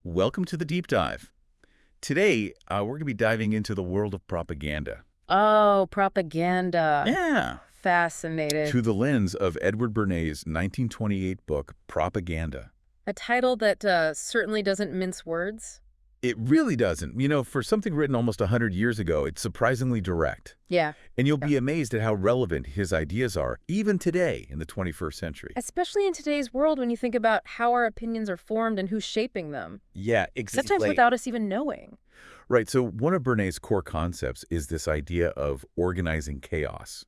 Welcome to the deep dive. Today, we're going to be diving into the world of propaganda. Oh, propaganda. Yeah. Fascinated. Through the lens of Edward Bernays' 1928 book, Propaganda. A title that certainly doesn't mince words. It really doesn't. For something written almost 100 years ago, it's surprisingly direct. Yeah. And you'll be amazed at how relevant his ideas are, even today in the 21st century. Especially in today's world when you think about how our opinions are formed and who's shaping them. Yeah, exactly. Sometimes without us even knowing. Right. So one of Bernays' core concepts is this idea of organizing chaos.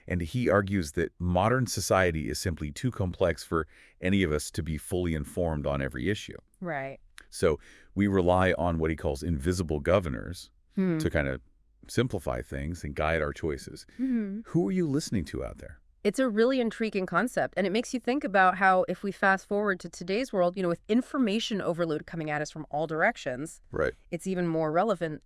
And he argues that modern society is simply too complex for any of us to be fully informed on every issue. Right. So we rely on what he calls invisible governors to kind of simplify things and guide our choices. Who are you listening to out there? It's a really intriguing concept, and it makes you think about how if we fast forward to today's world, with information overload coming at us from all directions, Right. it's even more relevant.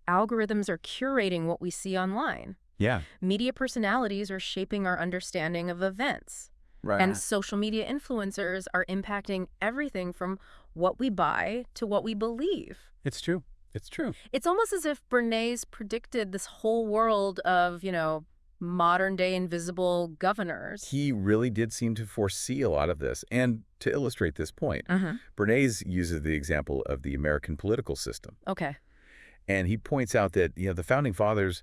Algorithms are curating what we see online. Yeah. Media personalities are shaping our understanding of events. Right. And social media influencers are impacting everything from what we buy to what we believe. It's true. It's true. It's almost as if Bernays predicted this whole world of, modern-day invisible governors. He really did seem to foresee a lot of this. And to illustrate this point, Bernays uses the example of the American political system. Okay. And he points out that, the Founding Fathers,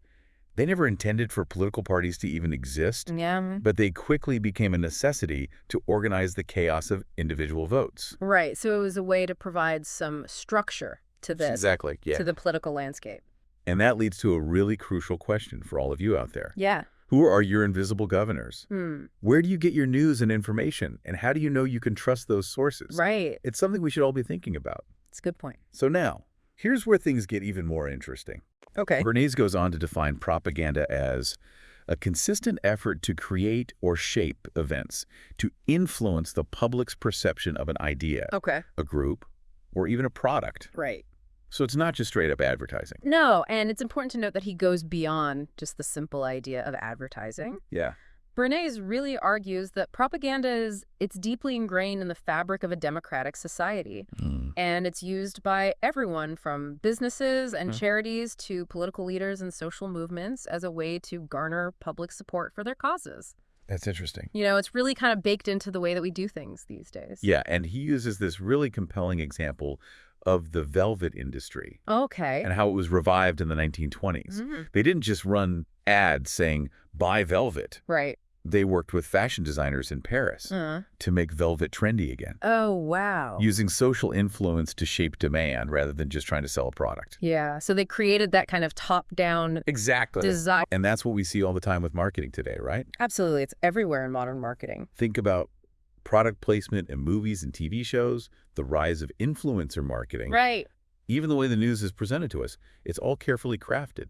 they never intended for political parties to even exist. Yeah. But they quickly became a necessity to organize the chaos of individual votes. Right. So it was a way to provide some structure to this. Exactly, yeah. To the political landscape. And that leads to a really crucial question for all of you out there. Yeah. Who are your invisible governors? Where do you get your news and information? And how do you know you can trust those sources? Right. It's something we should all be thinking about. It's a good point. So now, here's where things get even more interesting. Okay. Bernays goes on to define propaganda as a consistent effort to create or shape events to influence the public's perception of an idea, Okay. a group, or even a product. Right. So it's not just straight up advertising. No, and it's important to note that he goes beyond just the simple idea of advertising. Yeah. Bernays really argues that propaganda it's deeply ingrained in the fabric of a democratic society. And it's used by everyone from businesses and charities to political leaders and social movements as a way to garner public support for their causes. That's interesting. It's really kind of baked into the way that we do things these days. Yeah, and he uses this really compelling example of the velvet industry Okay. and how it was revived in the 1920s. They didn't just run ads saying, buy velvet. Right. They worked with fashion designers in Paris to make velvet trendy again, Oh, wow. using social influence to shape demand rather than just trying to sell a product. Yeah. So they created that kind of top-down Exactly. design. And that's what we see all the time with marketing today, right? Absolutely. It's everywhere in modern marketing. Think about product placement in movies and TV shows, the rise of influencer marketing, Right. even the way the news is presented to us. It's all carefully crafted,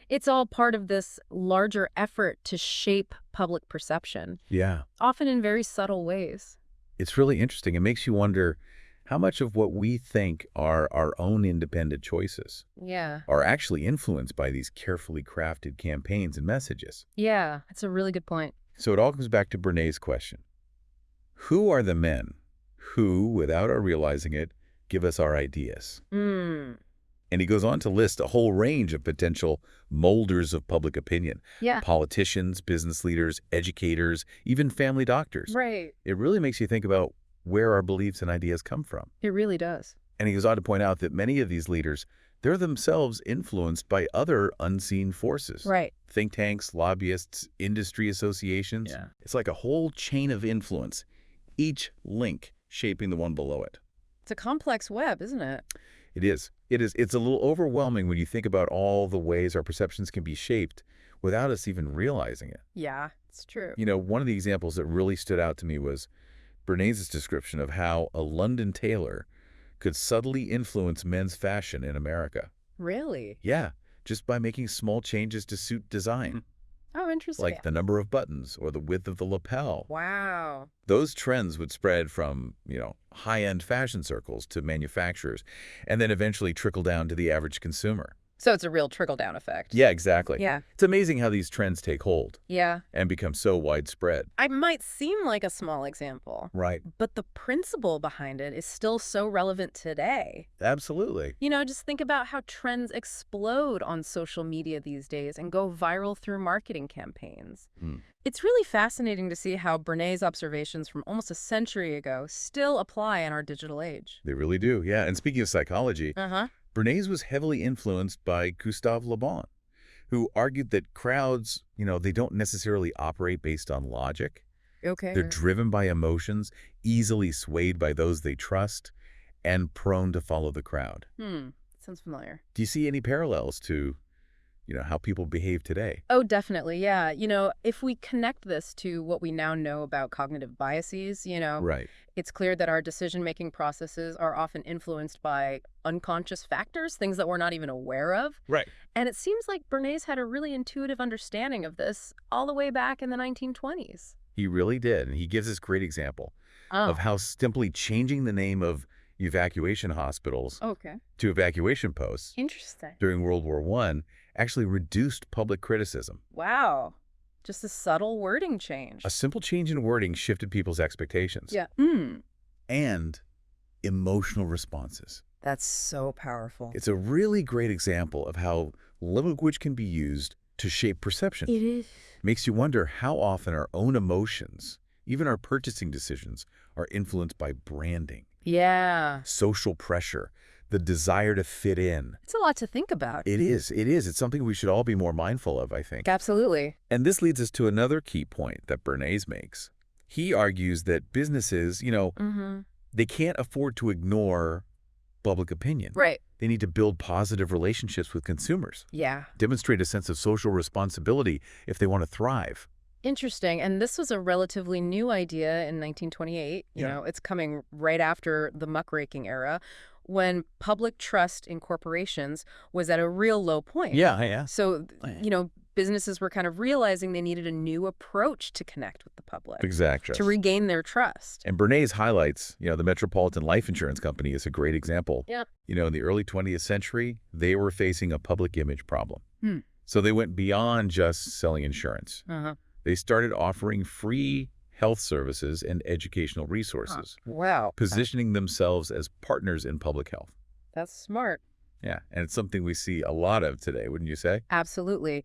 It's all part of this larger effort to shape public perception, Yeah. often in very subtle ways. It's really interesting. It makes you wonder how much of what we think are our own independent choices Yeah. are actually influenced by these carefully crafted campaigns and messages. Yeah. That's a really good point. So it all comes back to Bernays' question. Who are the men who, without our realizing it, give us our ideas? And he goes on to list a whole range of potential molders of public opinion. Yeah. Politicians, business leaders, educators, even family doctors. Right. It really makes you think about where our beliefs and ideas come from. It really does. And he goes on to point out that many of these leaders, they're themselves influenced by other unseen forces. Right. Think tanks, lobbyists, industry associations. Yeah. It's like a whole chain of influence, each link shaping the one below it. It's a complex web, isn't it? It is. It's a little overwhelming when you think about all the ways our perceptions can be shaped without us even realizing it. Yeah, it's true. One of the examples that really stood out to me was Bernays' description of how a London tailor could subtly influence men's fashion in America. Really? Yeah, just by making small changes to suit design, Oh, interesting. like the number of buttons or the width of the lapel. Wow. Those trends would spread from, high-end fashion circles to manufacturers, and then eventually trickle down to the average consumer. So it's a real trickle-down effect. Yeah, exactly. Yeah. It's amazing how these trends take hold Yeah. and become so widespread. It might seem like a small example, Right. but the principle behind it is still so relevant today. Absolutely. Just think about how trends explode on social media these days and go viral through marketing campaigns. Mm. It's really fascinating to see how Bernays' observations from almost a century ago still apply in our digital age. They really do, yeah. And speaking of psychology, Bernays was heavily influenced by Gustave Le Bon, who argued that crowds, they don't necessarily operate based on logic. Okay. They're driven by emotions, easily swayed by those they trust, and prone to follow the crowd. Sounds familiar. Do you see any parallels to, how people behave today? Oh, definitely, yeah. If we connect this to what we now know about cognitive biases, Right. it's clear that our decision-making processes are often influenced by unconscious factors, things that we're not even aware of. Right. And it seems like Bernays had a really intuitive understanding of this all the way back in the 1920s. He really did. And he gives this great example of how simply changing the name of evacuation hospitals to evacuation posts Interesting. during World War I actually reduced public criticism. Wow. Just a subtle wording change. A simple change in wording shifted people's expectations. Yeah. And emotional responses. That's so powerful. It's a really great example of how language can be used to shape perception. It is. Makes you wonder how often our own emotions, even our purchasing decisions, are influenced by branding, Yeah. social pressure, the desire to fit in. It's a lot to think about. It is. It is. It's something we should all be more mindful of, I think. Absolutely. And this leads us to another key point that Bernays makes. He argues that businesses, they can't afford to ignore public opinion. Right. They need to build positive relationships with consumers, Yeah. demonstrate a sense of social responsibility if they want to thrive. Interesting. And this was a relatively new idea in 1928. It's coming right after the muckraking era, when public trust in corporations was at a real low point. Yeah. So, businesses were kind of realizing they needed a new approach to connect with the public. Exactly. To regain their trust. And Bernays highlights, the Metropolitan Life Insurance Company is a great example. Yeah. In the early 20th century, they were facing a public image problem. So they went beyond just selling insurance. They started offering free health services and educational resources. Wow. Positioning themselves as partners in public health. That's smart. Yeah, and it's something we see a lot of today, wouldn't you say? Absolutely.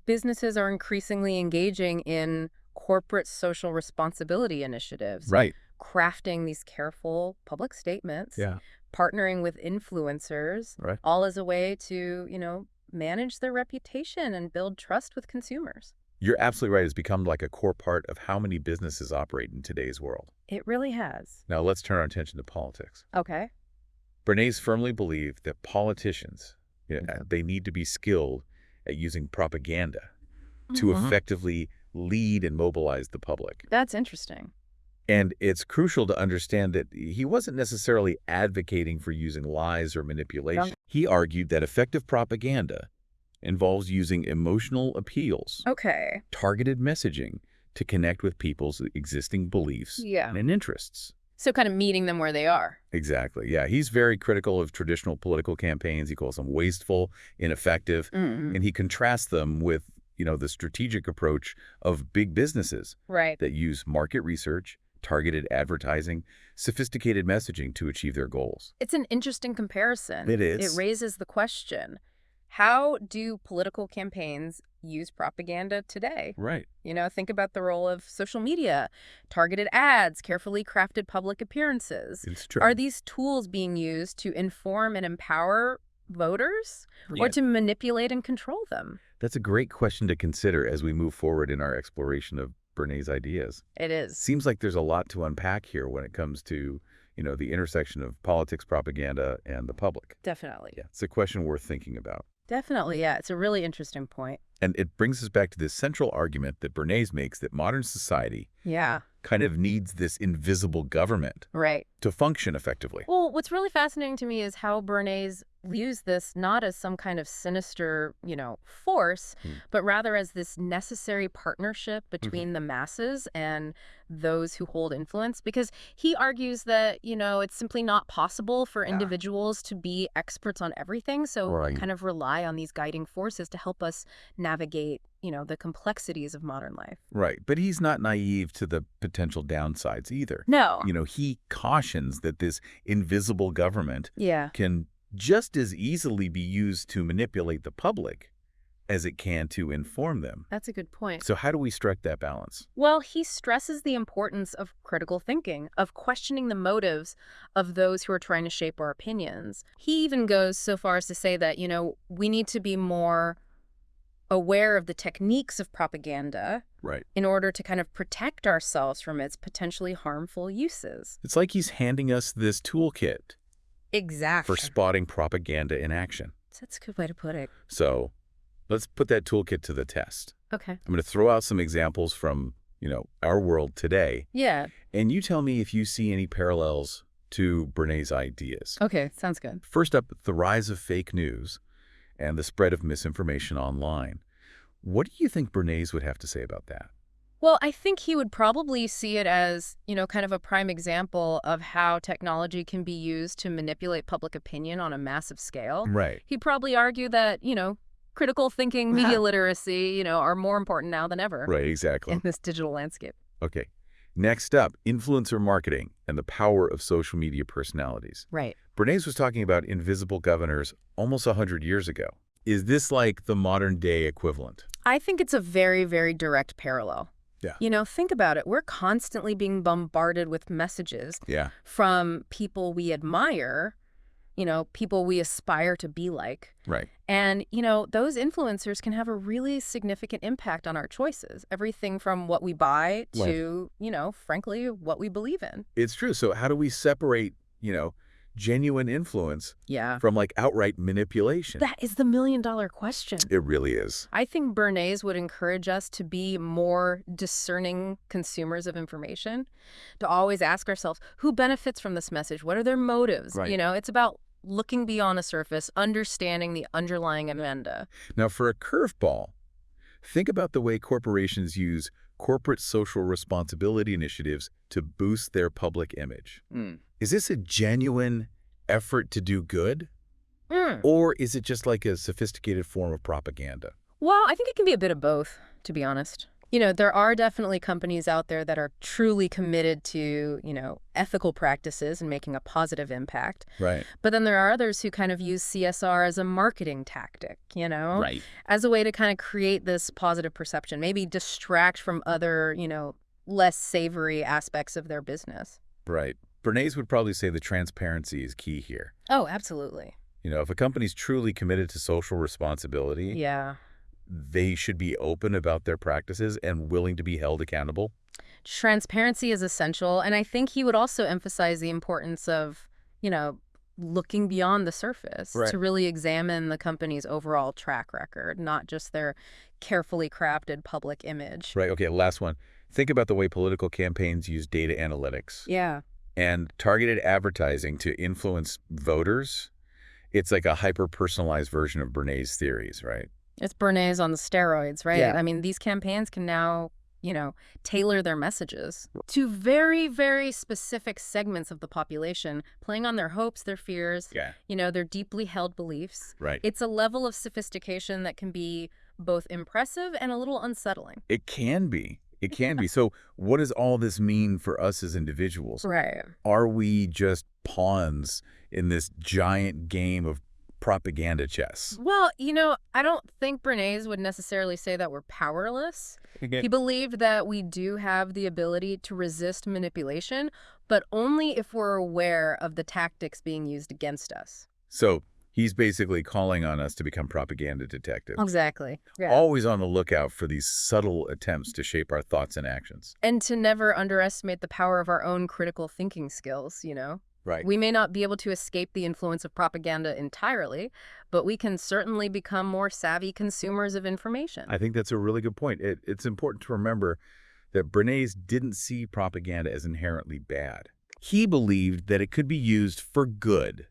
Businesses are increasingly engaging in corporate social responsibility initiatives. Right. Crafting these careful public statements. Yeah. Partnering with influencers. Right. All as a way to, manage their reputation and build trust with consumers. You're absolutely right. It's become like a core part of how many businesses operate in today's world. It really has. Now let's turn our attention to politics. Okay. Bernays firmly believed that politicians, they need to be skilled at using propaganda to effectively lead and mobilize the public. That's interesting. And it's crucial to understand that he wasn't necessarily advocating for using lies or manipulation. He argued that effective propaganda involves using emotional appeals, targeted messaging to connect with people's existing beliefs and interests. So kind of meeting them where they are. Exactly. Yeah. He's very critical of traditional political campaigns. He calls them wasteful, ineffective, and he contrasts them with, the strategic approach of big businesses that use market research, targeted advertising, sophisticated messaging to achieve their goals. It's an interesting comparison. It is. It raises the question, how do political campaigns use propaganda today? Right. Think about the role of social media, targeted ads, carefully crafted public appearances. It's true. Are these tools being used to inform and empower voters or to manipulate and control them? That's a great question to consider as we move forward in our exploration of Bernays' ideas. It is. Seems like there's a lot to unpack here when it comes to, the intersection of politics, propaganda, and the public. Definitely. Yeah, it's a question worth thinking about. Definitely, yeah. It's a really interesting point. And it brings us back to this central argument that Bernays makes that modern society Yeah. kind of needs this invisible government Right. to function effectively. Well, what's really fascinating to me is how Bernays views this not as some kind of sinister, force, but rather as this necessary partnership between the masses and those who hold influence. Because he argues that, it's simply not possible for individuals to be experts on everything. So Right. kind of rely on these guiding forces to help us navigate, the complexities of modern life. Right. But he's not naive to the potential downsides either. No. He cautions that this invisible government Yeah. can just as easily be used to manipulate the public as it can to inform them. That's a good point. So how do we strike that balance? Well, he stresses the importance of critical thinking, of questioning the motives of those who are trying to shape our opinions. He even goes so far as to say that, we need to be more aware of the techniques of propaganda Right. in order to kind of protect ourselves from its potentially harmful uses. It's like he's handing us this toolkit Exactly. for spotting propaganda in action. That's a good way to put it. So let's put that toolkit to the test. Okay. I'm going to throw out some examples from, our world today. Yeah. And you tell me if you see any parallels to Bernays' ideas. Okay. Sounds good. First up, the rise of fake news and the spread of misinformation online. What do you think Bernays would have to say about that? Well, I think he would probably see it as, kind of a prime example of how technology can be used to manipulate public opinion on a massive scale. Right. He'd probably argue that, critical thinking, media literacy, are more important now than ever Right, exactly. in this digital landscape. Okay. Next up, influencer marketing and the power of social media personalities. Right. Bernays was talking about invisible governors almost 100 years ago. Is this like the modern day equivalent? I think it's a very, very direct parallel. Yeah. Think about it. We're constantly being bombarded with messages Yeah. from people we admire, people we aspire to be like. Right. And, those influencers can have a really significant impact on our choices. Everything from what we buy to, frankly, what we believe in. It's true. So how do we separate, genuine influence from like outright manipulation? That is the million-dollar question. It really is. I think Bernays would encourage us to be more discerning consumers of information, to always ask ourselves, who benefits from this message? What are their motives? Right. It's about looking beyond the surface, understanding the underlying agenda. Now, for a curveball, think about the way corporations use corporate social responsibility initiatives to boost their public image. Is this a genuine effort to do good? Or is it just like a sophisticated form of propaganda? Well, I think it can be a bit of both, to be honest. There are definitely companies out there that are truly committed to, ethical practices and making a positive impact. Right. But then there are others who kind of use CSR as a marketing tactic, Right. as a way to kind of create this positive perception, maybe distract from other, less savory aspects of their business. Right. Bernays would probably say the transparency is key here. Oh, absolutely. If a company's truly committed to social responsibility, Yeah. they should be open about their practices and willing to be held accountable. Transparency is essential. And I think he would also emphasize the importance of, looking beyond the surface Right. to really examine the company's overall track record, not just their carefully crafted public image. Right. Okay, last one. Think about the way political campaigns use data analytics Yeah. and targeted advertising to influence voters. It's like a hyper-personalized version of Bernays' theories, right? It's Bernays on the steroids, right? Yeah. I mean, these campaigns can now, tailor their messages to very, very specific segments of the population, playing on their hopes, their fears, Yeah. their deeply held beliefs. Right. It's a level of sophistication that can be both impressive and a little unsettling. It can be. It can be. So what does all this mean for us as individuals? Right. Are we just pawns in this giant game of propaganda chess? Well, I don't think Bernays would necessarily say that we're powerless. He believed that we do have the ability to resist manipulation, but only if we're aware of the tactics being used against us. So he's basically calling on us to become propaganda detectives. Exactly. Yeah. Always on the lookout for these subtle attempts to shape our thoughts and actions. And to never underestimate the power of our own critical thinking skills, Right. We may not be able to escape the influence of propaganda entirely, but we can certainly become more savvy consumers of information. I think that's a really good point. It's important to remember that Bernays didn't see propaganda as inherently bad. He believed that it could be used for good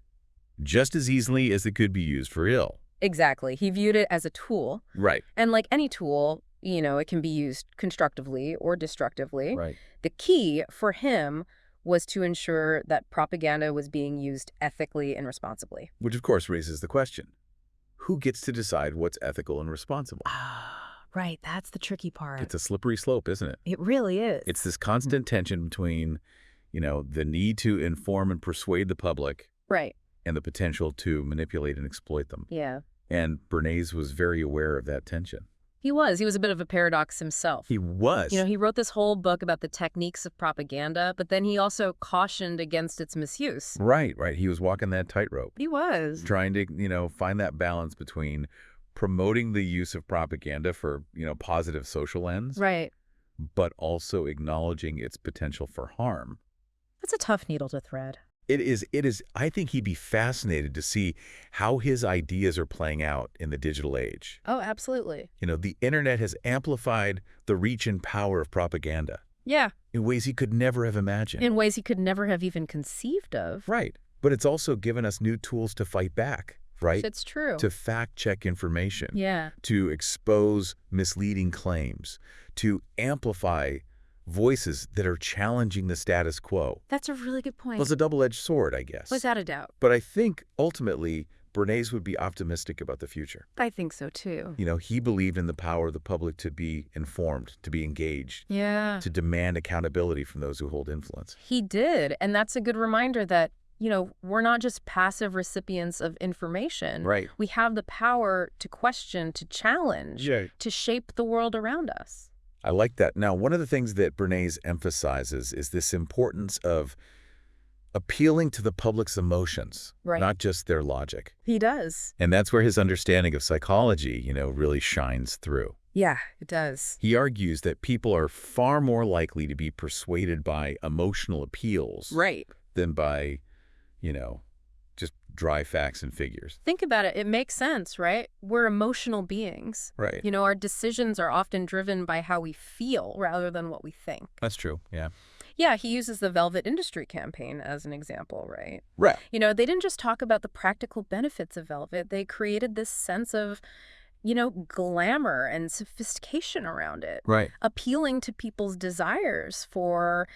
just as easily as it could be used for ill. Exactly. He viewed it as a tool. Right. And like any tool, it can be used constructively or destructively. Right. The key for him was to ensure that propaganda was being used ethically and responsibly. Which, of course, raises the question, who gets to decide what's ethical and responsible? Right. That's the tricky part. It's a slippery slope, isn't it? It really is. It's this constant tension between, the need to inform and persuade the public Right. and the potential to manipulate and exploit them. Yeah. And Bernays was very aware of that tension. He was a bit of a paradox himself. He was. He wrote this whole book about the techniques of propaganda, but then he also cautioned against its misuse. Right. He was walking that tightrope. He was. Trying to, find that balance between promoting the use of propaganda for, positive social ends. Right. But also acknowledging its potential for harm. That's a tough needle to thread. It is. I think he'd be fascinated to see how his ideas are playing out in the digital age. Oh, absolutely. The internet has amplified the reach and power of propaganda. Yeah. In ways he could never have imagined. In ways he could never have even conceived of. Right. But it's also given us new tools to fight back, right? It's true. To fact-check information. Yeah. To expose misleading claims. To amplify voices that are challenging the status quo. That's a really good point. Well, it's a double-edged sword, I guess. Without a doubt. But I think, ultimately, Bernays would be optimistic about the future. I think so, too. He believed in the power of the public to be informed, to be engaged, Yeah. to demand accountability from those who hold influence. He did. And that's a good reminder that, we're not just passive recipients of information. Right. We have the power to question, to challenge, to shape the world around us. I like that. Now, one of the things that Bernays emphasizes is this importance of appealing to the public's emotions, Right. not just their logic. He does. And that's where his understanding of psychology, really shines through. Yeah, it does. He argues that people are far more likely to be persuaded by emotional appeals Right. than by, just dry facts and figures. Think about it. It makes sense, right? We're emotional beings. Right. Our decisions are often driven by how we feel rather than what we think. That's true, yeah. Yeah, he uses the Velvet Industry campaign as an example, right? Right. They didn't just talk about the practical benefits of Velvet. They created this sense of, glamour and sophistication around it. Right. Appealing to people's desires for,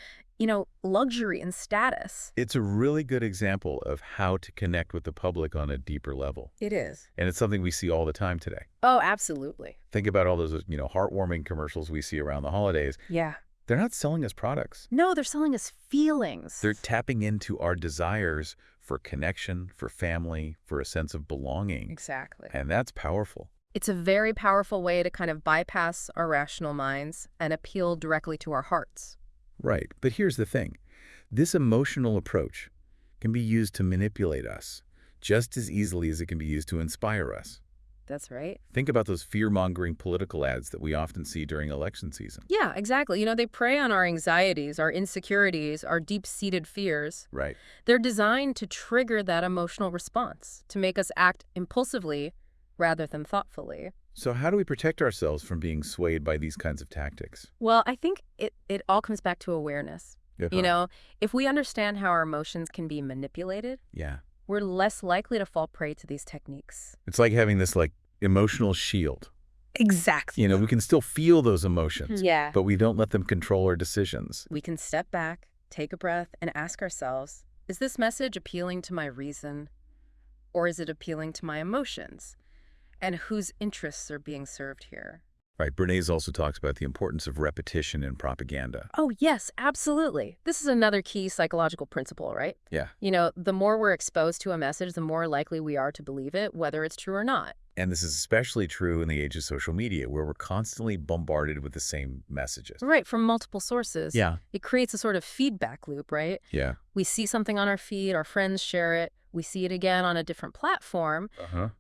luxury and status. It's a really good example of how to connect with the public on a deeper level. It is. And it's something we see all the time today. Oh, absolutely. Think about all those, heartwarming commercials we see around the holidays. Yeah. They're not selling us products. No, they're selling us feelings. They're tapping into our desires for connection, for family, for a sense of belonging. Exactly. And that's powerful. It's a very powerful way to kind of bypass our rational minds and appeal directly to our hearts. Right. But here's the thing. This emotional approach can be used to manipulate us just as easily as it can be used to inspire us. That's right. Think about those fear-mongering political ads that we often see during election season. Yeah, exactly. They prey on our anxieties, our insecurities, our deep-seated fears. Right. They're designed to trigger that emotional response, to make us act impulsively rather than thoughtfully. So how do we protect ourselves from being swayed by these kinds of tactics? Well, I think it all comes back to awareness. If we understand how our emotions can be manipulated, Yeah. we're less likely to fall prey to these techniques. It's like having this emotional shield. Exactly. We can still feel those emotions, Yeah. but we don't let them control our decisions. We can step back, take a breath, and ask ourselves, is this message appealing to my reason, or is it appealing to my emotions? And whose interests are being served here? Right. Bernays also talks about the importance of repetition in propaganda. Oh, yes, absolutely. This is another key psychological principle, right? Yeah. The more we're exposed to a message, the more likely we are to believe it, whether it's true or not. And this is especially true in the age of social media, where we're constantly bombarded with the same messages. Right, from multiple sources. Yeah. It creates a sort of feedback loop, right? Yeah. We see something on our feed, our friends share it, we see it again on a different platform,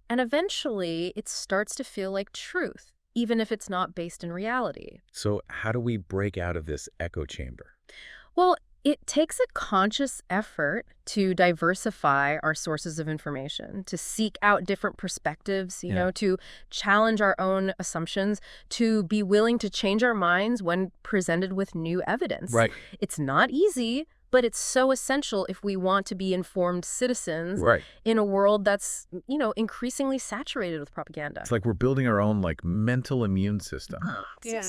and eventually it starts to feel like truth, even if it's not based in reality. So how do we break out of this echo chamber? Well, It takes a conscious effort to diversify our sources of information, to seek out different perspectives, to challenge our own assumptions, to be willing to change our minds when presented with new evidence. Right. It's not easy, but it's so essential if we want to be informed citizens Right. in a world that's, increasingly saturated with propaganda. It's like we're building our own, mental immune system.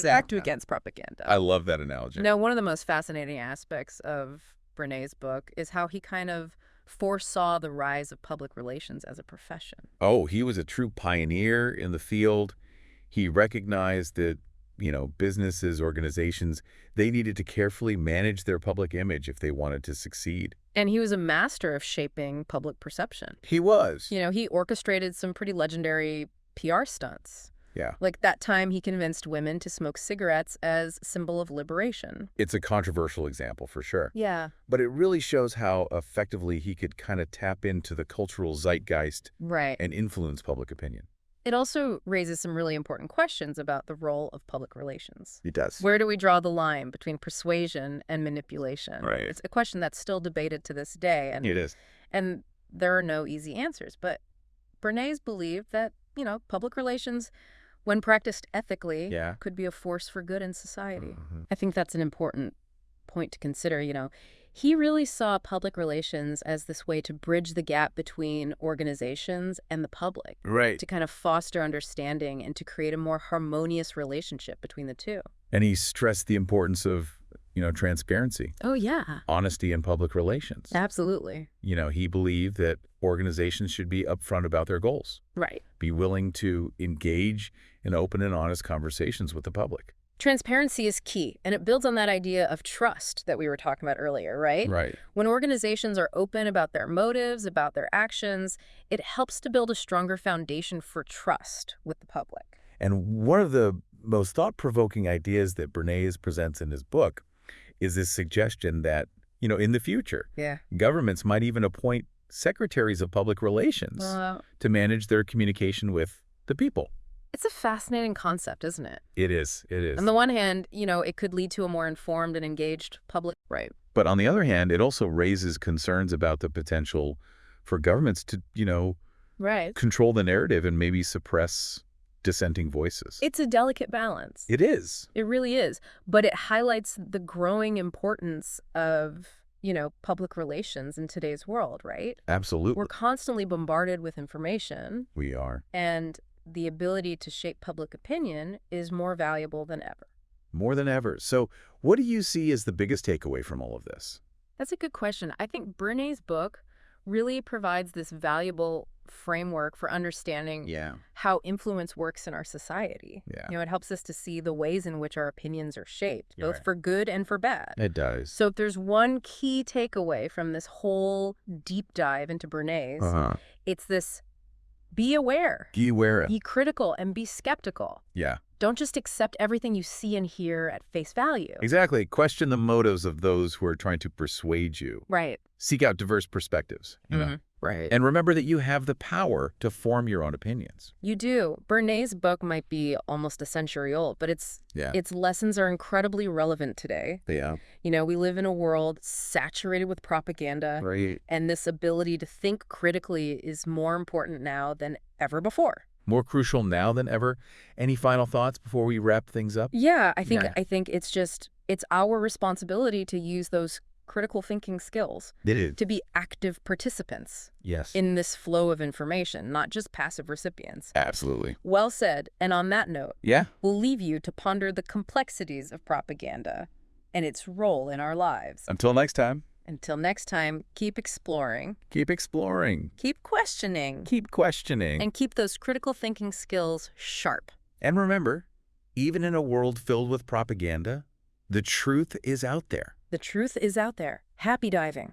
Act against propaganda. I love that analogy. Now, one of the most fascinating aspects of Bernays' book is how he kind of foresaw the rise of public relations as a profession. Oh, he was a true pioneer in the field. He recognized that, businesses, organizations, they needed to carefully manage their public image if they wanted to succeed. And he was a master of shaping public perception. He was. He orchestrated some pretty legendary PR stunts. Yeah. Like that time he convinced women to smoke cigarettes as symbol of liberation. It's a controversial example for sure. Yeah. But it really shows how effectively he could kind of tap into the cultural zeitgeist and influence public opinion. It also raises some really important questions about the role of public relations. It does. Where do we draw the line between persuasion and manipulation? Right. It's a question that's still debated to this day. And it is. And there are no easy answers. But Bernays believed that, public relations, when practiced ethically, could be a force for good in society. I think that's an important point to consider. He really saw public relations as this way to bridge the gap between organizations and the public. Right. To kind of foster understanding and to create a more harmonious relationship between the two. And he stressed the importance of, transparency. Oh, yeah. Honesty in public relations. Absolutely. He believed that organizations should be upfront about their goals. Right. Be willing to engage in open and honest conversations with the public. Transparency is key, and it builds on that idea of trust that we were talking about earlier, right? Right. When organizations are open about their motives, about their actions, it helps to build a stronger foundation for trust with the public. And one of the most thought-provoking ideas that Bernays presents in his book is this suggestion that, in the future, governments might even appoint secretaries of public relations to manage their communication with the people. It's a fascinating concept, isn't it? It is. It is. On the one hand, it could lead to a more informed and engaged public. Right. But on the other hand, it also raises concerns about the potential for governments to, control the narrative and maybe suppress dissenting voices. It's a delicate balance. It is. It really is. But it highlights the growing importance of, public relations in today's world, right? Absolutely. We're constantly bombarded with information. We are. And the ability to shape public opinion is more valuable than ever. More than ever. So what do you see as the biggest takeaway from all of this? That's a good question. I think Bernays' book really provides this valuable framework for understanding how influence works in our society. Yeah. It helps us to see the ways in which our opinions are shaped, both for good and for bad. It does. So if there's one key takeaway from this whole deep dive into Bernays, it's this: be aware. Be aware. Be critical and be skeptical. Yeah. Don't just accept everything you see and hear at face value. Exactly. Question the motives of those who are trying to persuade you. Right. Seek out diverse perspectives. Right. And remember that you have the power to form your own opinions. You do. Bernays' book might be almost a century old, but its lessons are incredibly relevant today. Yeah. We live in a world saturated with propaganda. Right. And this ability to think critically is more important now than ever before. More crucial now than ever. Any final thoughts before we wrap things up? Yeah, I think it's our responsibility to use those critical thinking skills. It is. To be active participants. Yes. In this flow of information, not just passive recipients. Absolutely. Well said. And on that note, we'll leave you to ponder the complexities of propaganda and its role in our lives. Until next time. Until next time, keep exploring. Keep exploring. Keep questioning. Keep questioning. And keep those critical thinking skills sharp. And remember, even in a world filled with propaganda, the truth is out there. The truth is out there. Happy diving.